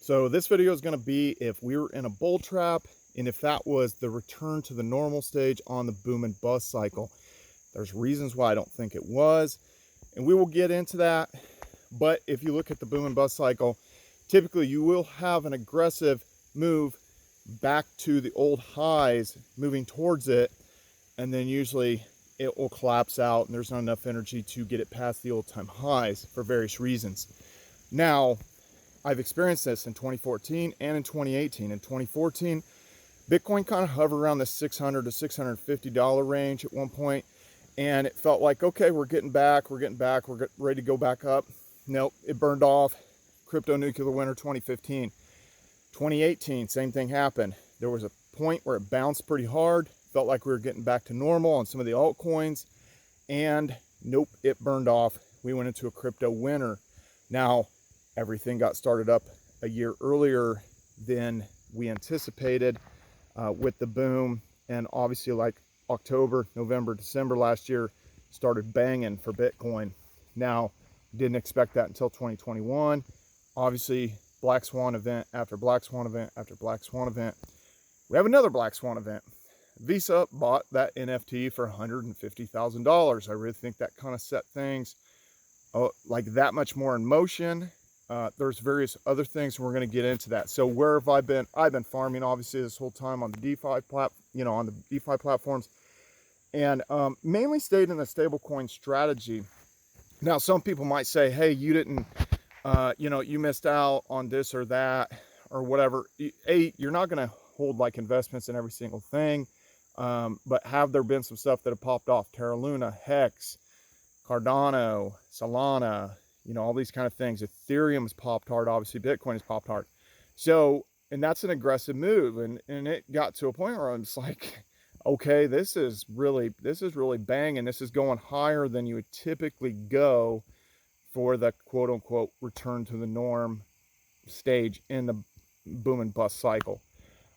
So this video is going to be if we were in a bull trap and if that was the return to the normal stage on the boom and bust cycle. There's reasons why I don't think it was, and we will get into that. But if you look at the boom and bust cycle, typically you will have an aggressive move back to the old highs, moving towards it, and then usually it will collapse out and there's not enough energy to get it past the old time highs for various reasons. Now, I've experienced this in 2014 and in 2018. In 2014, Bitcoin kind of hovered around the $600 to $650 range at one point, and it felt like, okay, we're getting back, we're ready to go back up. Nope, it burned off. Crypto nuclear winter 2015. 2018, same thing happened. There was a point where it bounced pretty hard, felt like we were getting back to normal on some of the altcoins, and nope, it burned off. We went into a crypto winter. Now, everything got started up a year earlier than we anticipated with the boom. And obviously, like October, November, December last year started banging for Bitcoin. Now, didn't expect that until 2021. Obviously, black swan event after black swan event after black swan event. We have another black swan event. Visa bought that NFT for $150,000. I really think that kind of set things like that much more in motion. There's various other things, and we're going to get into that. So where have I been? I've been farming obviously this whole time on the DeFi on the DeFi platforms, and mainly stayed in the stablecoin strategy. Now, some people might say, "Hey, you didn't, you missed out on this or that or whatever." You're not going to hold like investments in every single thing, but have there been some stuff that have popped off? Terra Luna, Hex, Cardano, Solana. All these kind of things. Ethereum's popped hard. Obviously, Bitcoin has popped hard. So, and that's an aggressive move. And it got to a point where I'm just like, okay, this is really banging. This is going higher than you would typically go for the quote unquote return to the norm stage in the boom and bust cycle.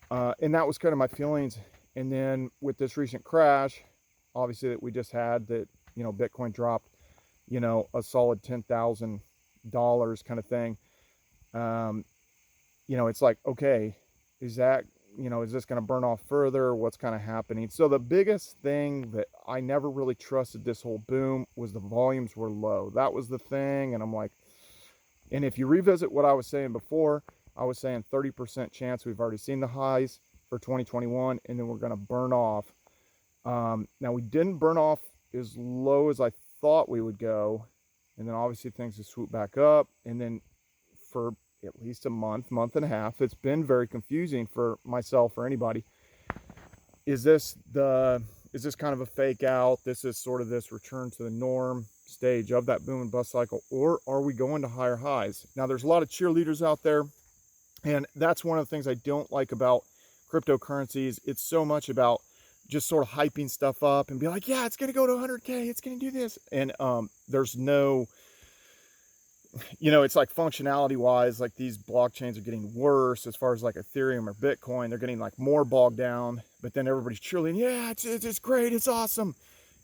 And that was kind of my feelings. And then with this recent crash, obviously that we just had, that, Bitcoin dropped, a solid $10,000 kind of thing. It's like, okay, is that, is this going to burn off further? What's kind of happening? So the biggest thing that I never really trusted this whole boom was the volumes were low. That was the thing. And I'm like, and if you revisit what I was saying before, I was saying 30% chance we've already seen the highs for 2021, and then we're going to burn off. Now we didn't burn off as low as I thought we would go, and then obviously things have swooped back up, and then for at least a month and a half, it's been very confusing for myself or anybody. Is this kind of a fake out? This is sort of this return to the norm stage of that boom and bust cycle, or are we going to higher highs? Now, there's a lot of cheerleaders out there, and that's one of the things I don't like about cryptocurrencies. It's so much about just sort of hyping stuff up and be like, yeah, it's going to go to 100K. It's going to do this. And there's no, it's like functionality wise, like these blockchains are getting worse as far as like Ethereum or Bitcoin. They're getting like more bogged down, but then everybody's cheerleading. Yeah, it's great. It's awesome.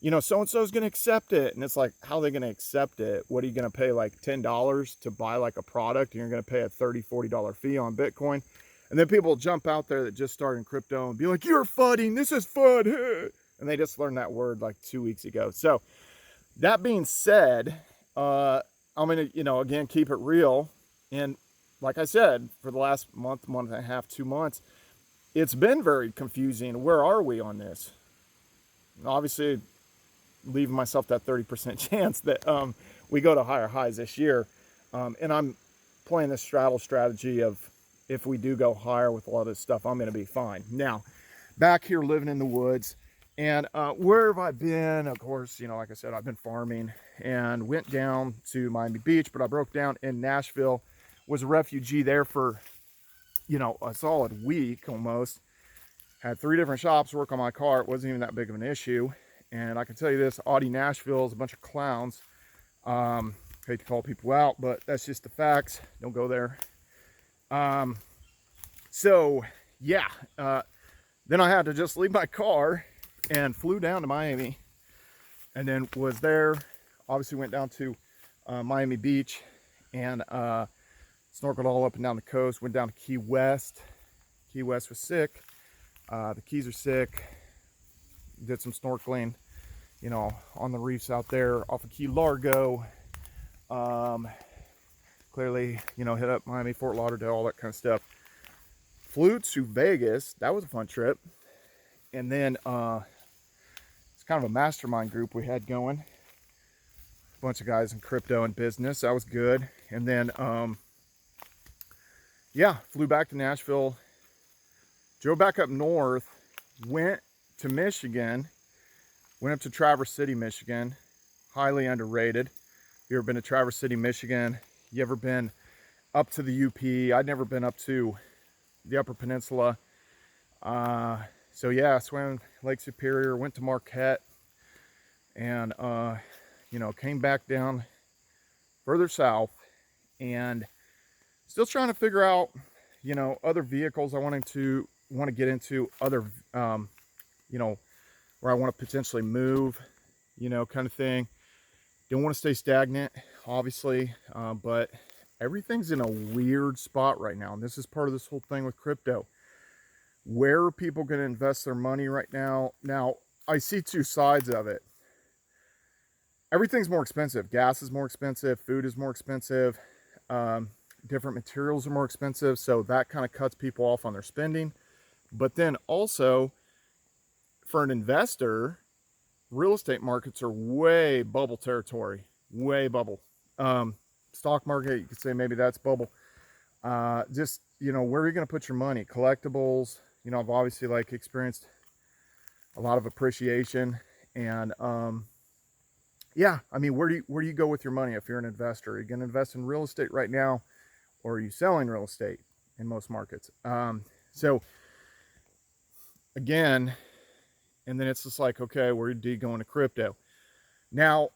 So-and-so is going to accept it. And it's like, how are they going to accept it? What are you going to pay, like $10 to buy like a product? And you're going to pay a $30, $40 fee on Bitcoin. And then people jump out there that just started in crypto and be like, you're fudding, this is FUD. And they just learned that word like 2 weeks ago. So that being said, I'm going to, again, keep it real. And like I said, for the last month and a half, 2 months, it's been very confusing. Where are we on this? Obviously, leaving myself that 30% chance that we go to higher highs this year. And I'm playing this straddle strategy of, if we do go higher with a lot of this stuff, I'm going to be fine. Now, back here living in the woods, and where have I been? Of course, like I said, I've been farming and went down to Miami Beach, but I broke down in Nashville, was a refugee there for, a solid week almost. Had 3 different shops work on my car. It wasn't even that big of an issue. And I can tell you this, Audi Nashville is a bunch of clowns. Hate to call people out, but that's just the facts. Don't go there. So yeah, then I had to just leave my car and flew down to Miami, and then was there, obviously went down to Miami Beach, and Snorkeled all up and down the coast, went down to Key West. Key West was sick. The Keys are sick. Did some snorkeling, you know, on the reefs out there off of Key Largo. Clearly, you know, hit up Miami, Fort Lauderdale, all that kind of stuff. Flew to Vegas. That was a fun trip. And then it's kind of a mastermind group we had going. A bunch of guys in crypto and business. That was good. And then, yeah, flew back to Nashville. Drove back up north. Went to Michigan. Went up to Traverse City, Michigan. Highly underrated. You ever been to Traverse City, Michigan? You ever been up to the UP? I'd never been up to the Upper Peninsula. So yeah, swam Lake Superior, went to Marquette, and you know, came back down further south, and still trying to figure out, you know, other vehicles I want to get into, other you know, where I want to potentially move, you know, kind of thing. Don't want to stay stagnant, obviously, but everything's in a weird spot right now, and this is part of this whole thing with crypto. Where are people going to invest their money right now? Now, I see two sides of it. Everything's more expensive. Gas is more expensive. Food is more expensive. Different materials are more expensive. So that kind of cuts people off on their spending. But then also, for an investor, real estate markets are way bubble territory. Way bubble. Stock market, you could say maybe that's bubble. Just, you know, where are you going to put your money? Collectibles. You know, I've obviously like experienced a lot of appreciation, and yeah, I mean, where do you go with your money if you're an investor? Are you going to invest in real estate right now, or are you selling real estate in most markets? So again, and then it's just like, okay, where do you go into crypto? Now,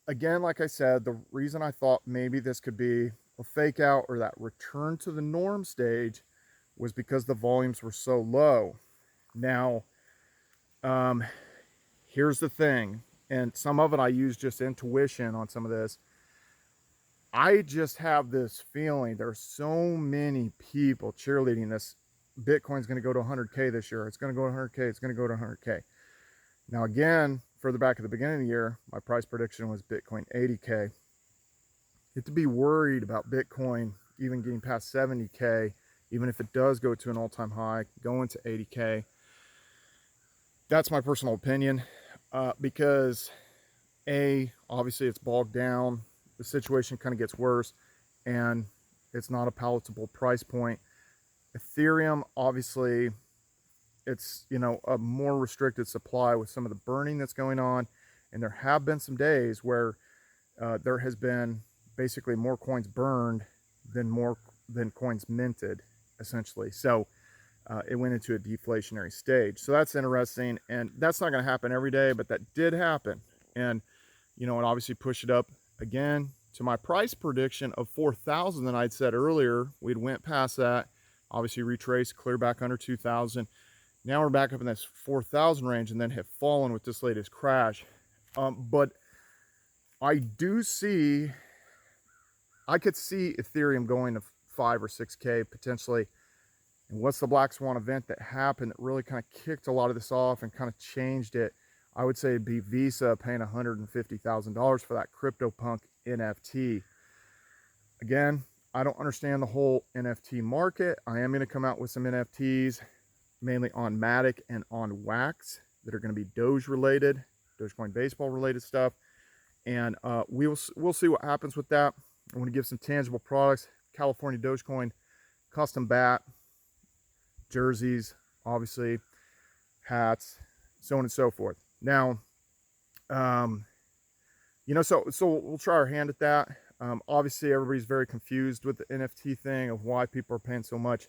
again, like I said, the reason I thought maybe this could be a fake out or that return to the norm stage was because the volumes were so low. Now, here's the thing, and some of it I use just intuition on some of this. I just have this feeling there's so many people cheerleading this. Bitcoin's going to go to 100K this year. It's going to go to 100K. It's going to go to 100K. Now, again, further back at the beginning of the year, my price prediction was Bitcoin 80K. You have to be worried about Bitcoin even getting past 70K, even if it does go to an all-time high, going to 80K. That's my personal opinion, because obviously it's bogged down. The situation kind of gets worse, and it's not a palatable price point. Ethereum, obviously, it's, you know, a more restricted supply with some of the burning that's going on, and there have been some days where there has been basically more coins burned than coins minted, essentially. So it went into a deflationary stage. So that's interesting, and that's not going to happen every day, but that did happen. And, you know, it obviously pushed it up again to my price prediction of 4,000 that I'd said earlier. We'd went past that, obviously retraced, clear back under 2,000. Now we're back up in this 4,000 range, and then have fallen with this latest crash. But I do see, I could see Ethereum going to 5 or 6K potentially. And what's the black swan event that happened that really kind of kicked a lot of this off and kind of changed it? I would say it'd be Visa paying $150,000 for that CryptoPunk NFT. Again, I don't understand the whole NFT market. I am going to come out with some NFTs, mainly on Matic and on Wax, that are going to be Doge related, Dogecoin baseball related stuff. And we'll see what happens with that. I want to give some tangible products: California Dogecoin, custom bat, jerseys, obviously, hats, so on and so forth. Now, you know, so we'll try our hand at that. Obviously, everybody's very confused with the NFT thing of why people are paying so much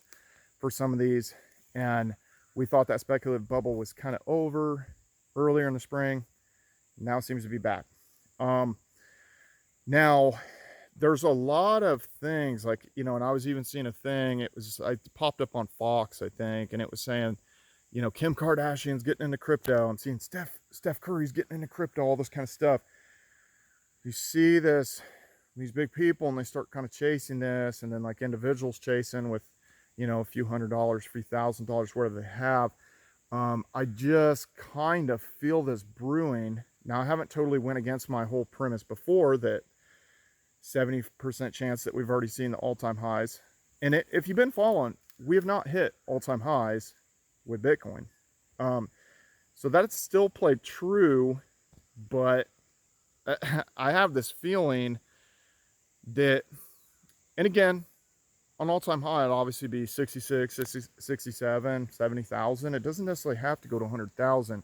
for some of these. And we thought that speculative bubble was kind of over earlier in the spring. Now it seems to be back. Now, there's a lot of things like, you know, and I was even seeing a thing, I popped up on Fox, I think, and it was saying, you know, Kim Kardashian's getting into crypto. I'm seeing Steph Curry's getting into crypto, all this kind of stuff. You see this these big people, and they start kind of chasing this, and then like individuals chasing with, you know, a few $100s, a few $1,000, whatever they have. I just kind of feel this brewing. Now, I haven't totally went against my whole premise before that 70% chance that we've already seen the all-time highs. And if you've been following, we have not hit all-time highs with Bitcoin. So that's still played true, but I have this feeling that, and again, an all-time high would obviously be 66, 60, 67, 70,000. It doesn't necessarily have to go to 100,000.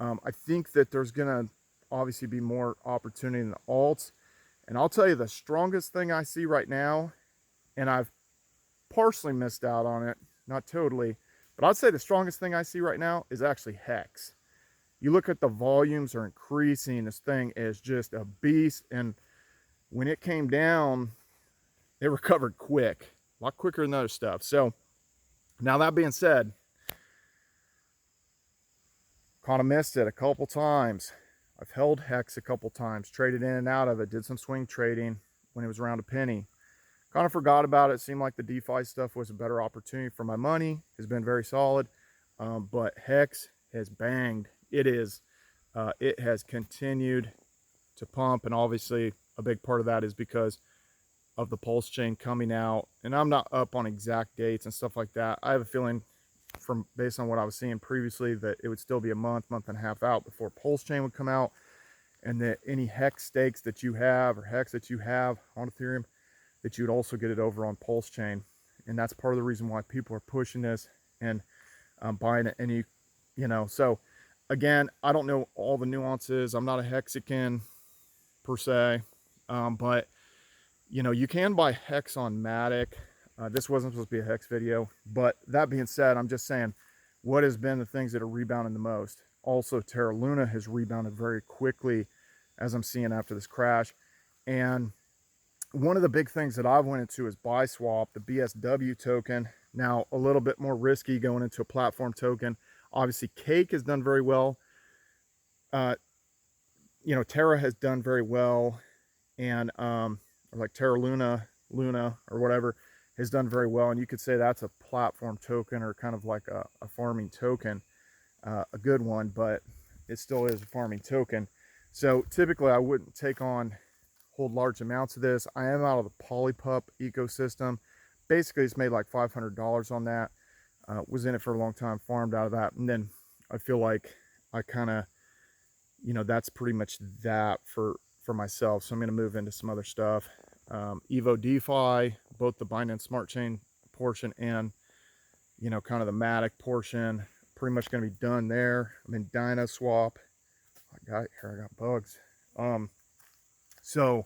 I think that there's going to obviously be more opportunity in the alts. And I'll tell you, the strongest thing I see right now, and I've partially missed out on it, not totally, but I'd say the strongest thing I see right now is actually Hex. You look at the volumes are increasing. This thing is just a beast. And when it came down, it recovered quick, a lot quicker than other stuff. So now that being said, kind of missed it a couple times. I've held Hex a couple times, traded in and out of it, did some swing trading when it was around a penny. Kind of forgot about it. Seemed like the DeFi stuff was a better opportunity for my money. Has been very solid, but Hex has banged. It has continued to pump, and obviously a big part of that is because of the Pulse chain coming out. And I'm not up on exact dates and stuff like that. I have a feeling from based on what I was seeing previously that it would still be a month and a half out before Pulse chain would come out, and that any Hex stakes that you have or Hex that you have on Ethereum, that you would also get it over on Pulse chain. And that's part of the reason why people are pushing this and buying it. And you know, so again, I don't know all the nuances. I'm not a Hexican per se, but you know, you can buy Hex on Matic. This wasn't supposed to be a Hex video, but that being said, I'm just saying what has been the things that are rebounding the most. Also, Terra Luna has rebounded very quickly, as I'm seeing after this crash. And one of the big things that I've went into is BuySwap, the BSW token. Now, a little bit more risky going into a platform token. Obviously, Cake has done very well. You know, Terra has done very well, and like Terra Luna or whatever has done very well. And you could say that's a platform token or kind of like a farming token, a good one, but it still is a farming token. So typically I wouldn't hold large amounts of this. I am out of the Polypup ecosystem. Basically, it's made like $500 on that. Was in it for a long time, farmed out of that. And then I feel like I kind of, you know, that's pretty much that for myself. So I'm going to move into some other stuff. Evo DeFi, both the Binance Smart Chain portion and, you know, kind of the Matic portion, pretty much going to be done there. I'm in DynaSwap. I got bugs. So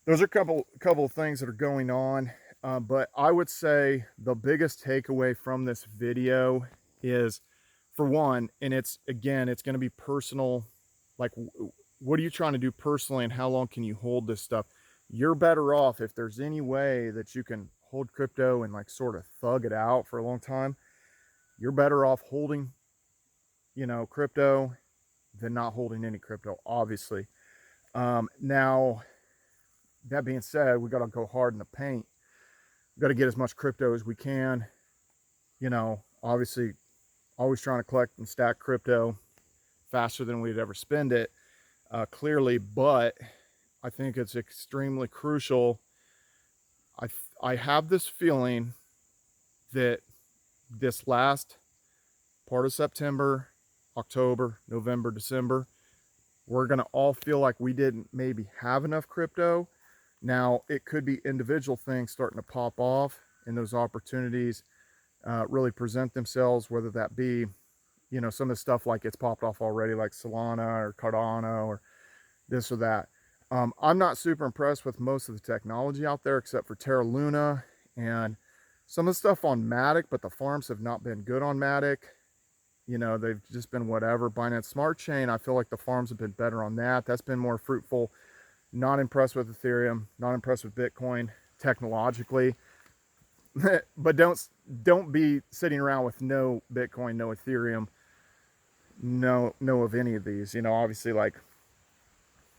those are a couple of things that are going on. But I would say the biggest takeaway from this video is, for one, and it's going to be personal. Like, what are you trying to do personally, and how long can you hold this stuff? You're better off if there's any way that you can hold crypto and like sort of thug it out for a long time. You're better off holding, you know, crypto than not holding any crypto, obviously. Now, that being said, we got to go hard in the paint. We got to get as much crypto as we can. You know, obviously, always trying to collect and stack crypto faster than we'd ever spend it, clearly. But I think it's extremely crucial. I have this feeling that this last part of September, October, November, December, we're going to all feel like we didn't maybe have enough crypto. Now, it could be individual things starting to pop off, and those opportunities really present themselves, whether that be, you know, some of the stuff like it's popped off already, like Solana or Cardano or this or that. I'm not super impressed with most of the technology out there, except for Terra Luna and some of the stuff on Matic, but the farms have not been good on Matic. You know, they've just been whatever. Binance Smart Chain, I feel like the farms have been better on that. That's been more fruitful. Not impressed with Ethereum, not impressed with Bitcoin technologically. But don't be sitting around with no Bitcoin, no Ethereum, no of any of these. You know, obviously, like,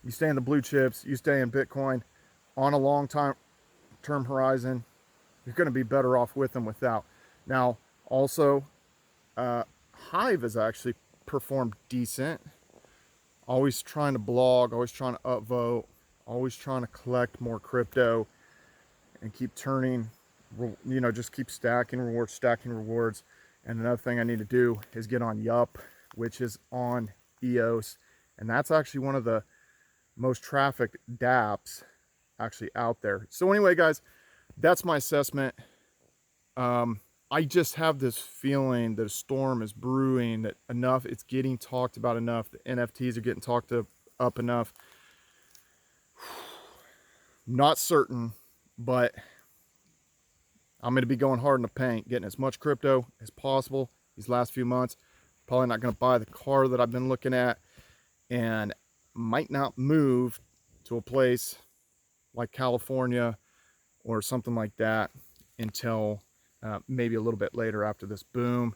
you stay in the blue chips, you stay in Bitcoin, on a long term horizon, you're going to be better off with than without. Now, also, Hive has actually performed decent. Always trying to blog, always trying to upvote, always trying to collect more crypto and keep turning, you know, just keep stacking rewards. And another thing I need to do is get on Yup, which is on EOS. And that's actually one of the most trafficked dApps actually out there. So anyway, guys, that's my assessment. I just have this feeling that a storm is brewing, that enough, it's getting talked about enough, the NFTs are getting talked up enough. Not certain, but I'm going to be going hard in the paint, getting as much crypto as possible these last few months. Probably not going to buy the car that I've been looking at, and might not move to a place like California or something like that until maybe a little bit later after this boom.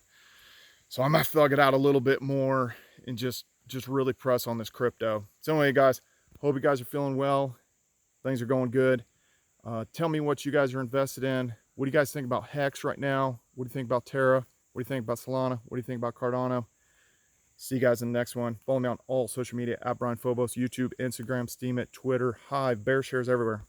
So I might thug it out a little bit more and just really press on this crypto. So anyway, guys, hope you guys are feeling well. Things are going good. Tell me what you guys are invested in. What do you guys think about Hex right now? What do you think about Terra? What do you think about Solana? What do you think about Cardano? See you guys in the next one. Follow me on all social media at Brian Phobos, YouTube, Instagram, Steemit, Twitter, Hive, Bear Shares everywhere.